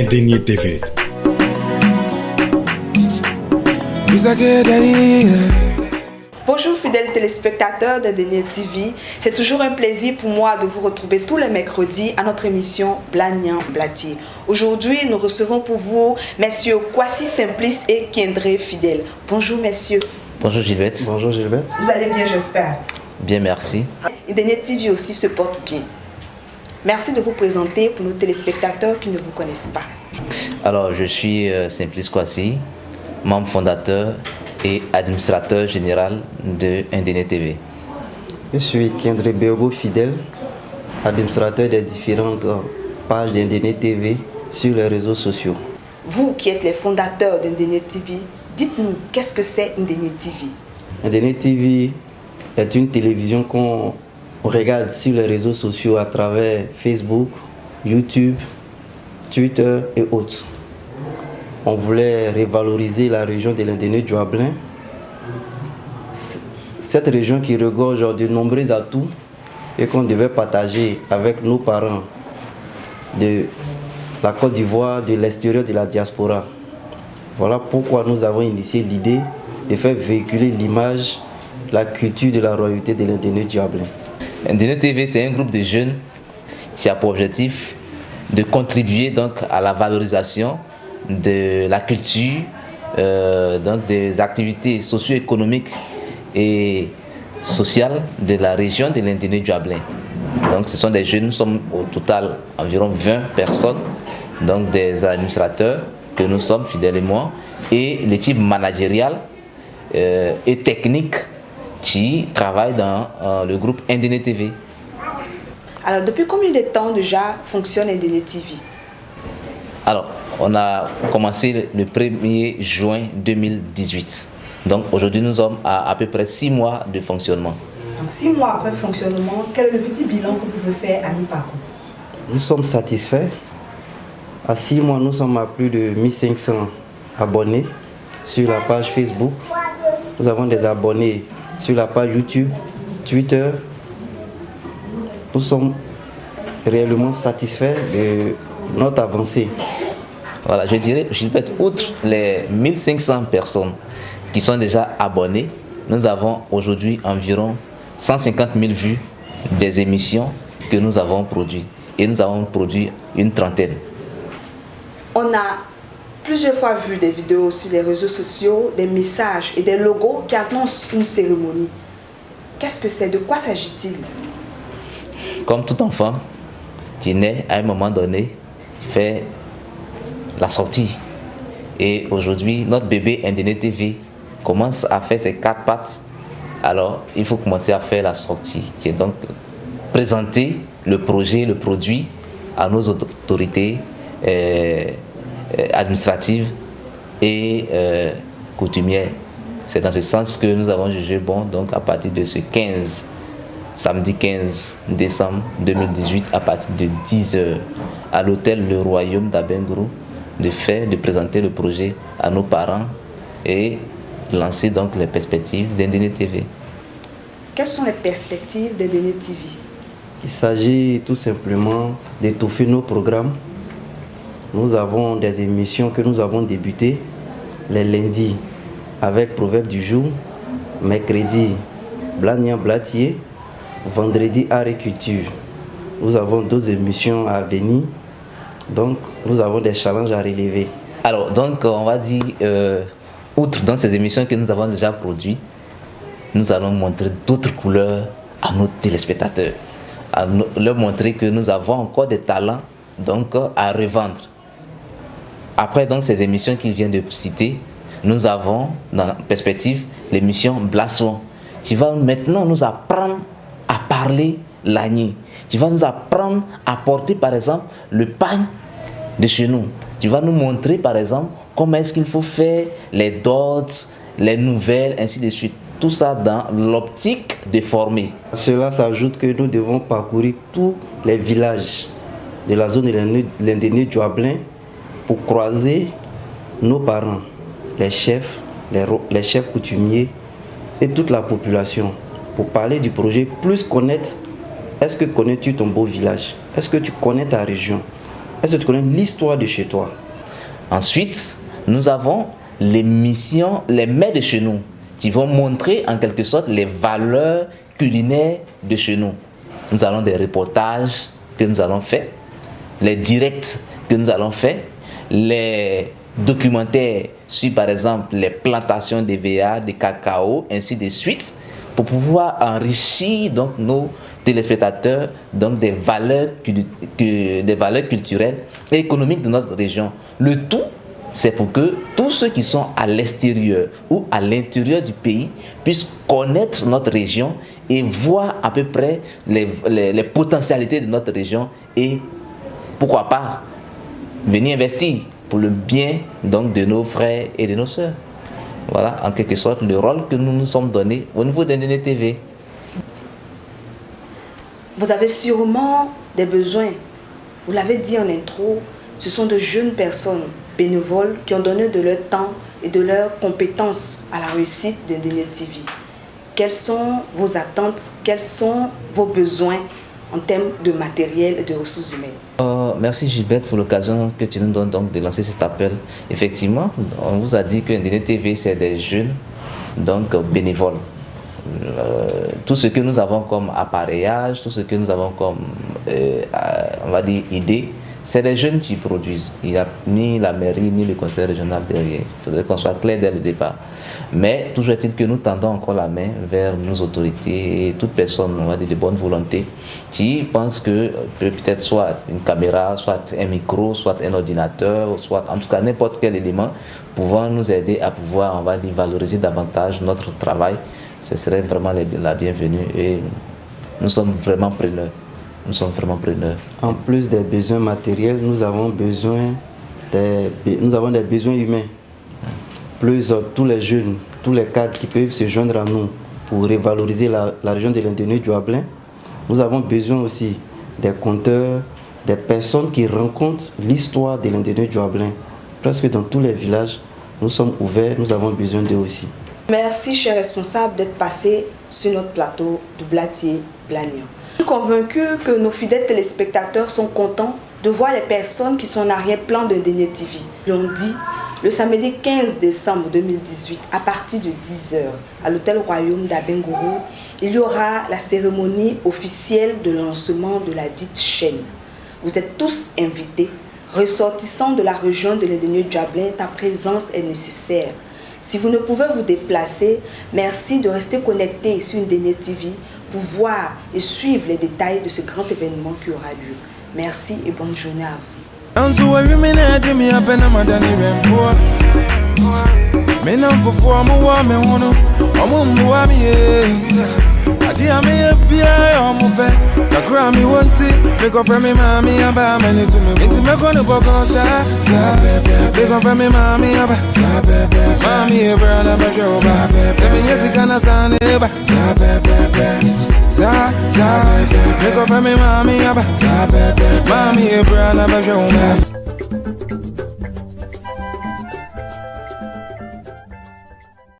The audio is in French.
Indénié TV. Bonjour fidèles téléspectateurs d'Indénié TV, c'est toujours un plaisir pour moi de vous retrouver tous les mercredis à notre émission Blagnan Blatier. Aujourd'hui, nous recevons pour vous messieurs Kwasi Simplice et Kendré Fidèle. Bonjour messieurs. Bonjour Gilberte. Bonjour Gilberte. Vous allez bien, j'espère. Bien, merci. Indénié TV aussi se porte bien. Merci de vous présenter pour nos téléspectateurs qui ne vous connaissent pas. Alors, je suis Simplice Kwasi, membre fondateur et administrateur général de Indénié TV. Je suis Kendré Fidèle, administrateur des différentes pages d'Indénié TV sur les réseaux sociaux. Vous qui êtes les fondateurs d'Indénié TV, dites-nous, qu'est-ce que c'est Indénié TV? Indénié TV est une télévision qu'on regarde sur les réseaux sociaux à travers Facebook, YouTube, Twitter et autres. On voulait revaloriser la région de l'Indénié-Joablin. Cette région qui regorge de nombreux atouts et qu'on devait partager avec nos parents de la Côte d'Ivoire, de l'extérieur de la diaspora. Voilà pourquoi nous avons initié l'idée de faire véhiculer l'image, la culture de la royauté de l'Indénié-Joablin. Indénié TV, c'est un groupe de jeunes qui a pour objectif de contribuer donc à la valorisation de la culture, donc des activités socio-économiques et sociales de la région de l'Indénié-Joablin. Donc ce sont des jeunes, nous sommes au total environ 20 personnes, donc des administrateurs que nous sommes, Fidèle et moi, et l'équipe managériale et technique qui travaille dans le groupe Indénié TV. Alors, depuis combien de temps déjà fonctionne Indénié TV? Alors, on a commencé le 1er juin 2018. Donc, aujourd'hui, nous sommes à peu près 6 mois de fonctionnement. Donc, 6 mois après fonctionnement, quel est le petit bilan que vous pouvez faire à mi-parcours? Nous sommes satisfaits. À 6 mois, nous sommes à plus de 1500 abonnés sur la page Facebook. Nous avons des abonnés sur la page YouTube, Twitter. Nous sommes réellement satisfaits de notre avancée. Voilà, je dirais, Gilberte, outre les 1500 personnes qui sont déjà abonnées, nous avons aujourd'hui environ 150 000 vues des émissions que nous avons produites. Et nous avons produit une trentaine. On a plusieurs fois vu des vidéos sur les réseaux sociaux, des messages et des logos qui annoncent une cérémonie. Qu'est-ce que c'est? De quoi s'agit-il? Comme tout enfant qui naît à un moment donné, fait la sortie. Et aujourd'hui, notre bébé Indénié TV commence à faire ses 4 pattes. Alors, il faut commencer à faire la sortie, qui est donc présenter le projet, le produit à nos autorités administratives et coutumières. C'est dans ce sens que nous avons jugé bon, donc à partir de ce samedi 15 décembre 2018, à partir de 10h, à l'hôtel Le Royaume d'Abengourou, de présenter le projet à nos parents et lancer donc les perspectives d'Indénié TV. Quelles sont les perspectives d'Indénié TV? Il s'agit tout simplement d'étoffer nos programmes. Nous avons des émissions que nous avons débutées les lundis avec Proverbe du jour, mercredi Blagnan Blatier, vendredi Art et Culture. Nous avons d'autres émissions à venir, donc nous avons des challenges à relever. Alors, donc on va dire, outre dans ces émissions que nous avons déjà produites, nous allons montrer d'autres couleurs à nos téléspectateurs, à leur montrer que nous avons encore des talents donc, à revendre. Après donc, ces émissions qu'il vient de citer, nous avons dans la perspective l'émission Blasson qui va maintenant nous apprendre à parler l'agneau, qui va nous apprendre à porter par exemple le pain de chez nous, qui va nous montrer par exemple comment est-ce qu'il faut faire les dots, les nouvelles, ainsi de suite. Tout ça dans l'optique de former. À cela s'ajoute que nous devons parcourir tous les villages de la zone de l'Indénié-Joablin pour croiser nos parents, les chefs coutumiers et toute la population pour parler du projet, plus connaître. Est-ce que connais-tu ton beau village? Est-ce que tu connais ta région? Est-ce que tu connais l'histoire de chez toi? Ensuite, nous avons l'émission Les Mets de chez nous, qui vont montrer en quelque sorte les valeurs culinaires de chez nous. Nous avons des reportages que nous allons faire, les directs que nous allons faire, les documentaires sur par exemple les plantations de VA, de cacao, ainsi de suite, pour pouvoir enrichir donc nos téléspectateurs donc des valeurs culturelles et économiques de notre région. Le tout, c'est pour que tous ceux qui sont à l'extérieur ou à l'intérieur du pays puissent connaître notre région et voir à peu près les potentialités de notre région et pourquoi pas venir investir pour le bien donc de nos frères et de nos sœurs. Voilà en quelque sorte le rôle que nous nous sommes donnés au niveau d'NDN TV. Vous avez sûrement des besoins. Vous l'avez dit en intro, ce sont de jeunes personnes bénévoles qui ont donné de leur temps et de leurs compétences à la réussite d'NDN TV. Quelles sont vos attentes? Quels sont vos besoins en termes de matériel et de ressources humaines? Merci Gilbert pour l'occasion que tu nous donnes donc de lancer cet appel. Effectivement, on vous a dit que NDN TV c'est des jeunes donc bénévoles. Tout ce que nous avons comme appareillage, tout ce que nous avons comme on va dire idée, c'est les jeunes qui produisent. Il n'y a ni la mairie ni le conseil régional derrière. Il faudrait qu'on soit clair dès le départ. Mais toujours est-il que nous tendons encore la main vers nos autorités et toute personne, on va dire, de bonne volonté qui pense que peut-être soit une caméra, soit un micro, soit un ordinateur, soit en tout cas n'importe quel élément pouvant nous aider à pouvoir, on va dire, valoriser davantage notre travail. Ce serait vraiment la bienvenue et nous sommes vraiment preneurs. Nous sommes vraiment preneurs. En plus des besoins matériels, nous avons des besoins humains. Plus tous les jeunes, tous les cadres qui peuvent se joindre à nous pour revaloriser la région de l'Indéné-du-Hablin. Nous avons besoin aussi des conteurs, des personnes qui rencontrent l'histoire de l'Indéné-du-Hablin. Presque dans tous les villages, nous sommes ouverts, nous avons besoin d'eux aussi. Merci, chers responsables, d'être passés sur notre plateau de Blatier-Blagnan. Je suis convaincu que nos fidèles téléspectateurs sont contents de voir les personnes qui sont en arrière-plan de NDN TV. L'on dit, le samedi 15 décembre 2018, à partir de 10h, à l'hôtel Royaume d'Abengourou, il y aura la cérémonie officielle de lancement de la dite chaîne. Vous êtes tous invités, ressortissants de la région de l'Indéné-du-Hablin, ta présence est nécessaire. Si vous ne pouvez vous déplacer, merci de rester connecté sur NDN TV pour voir et suivre les détails de ce grand événement qui aura lieu. Merci et bonne journée à vous. Adia me a pia on my bed. The Grammy won't see. Make up for me, mommy, and buy money to me. It's me gonna walk outside. Make up for me, mommy, and buy. Mommy, a brother, my girl. 7 years ago, I signed it. Make up for me, mommy, and buy. Mommy, a brother, my girl.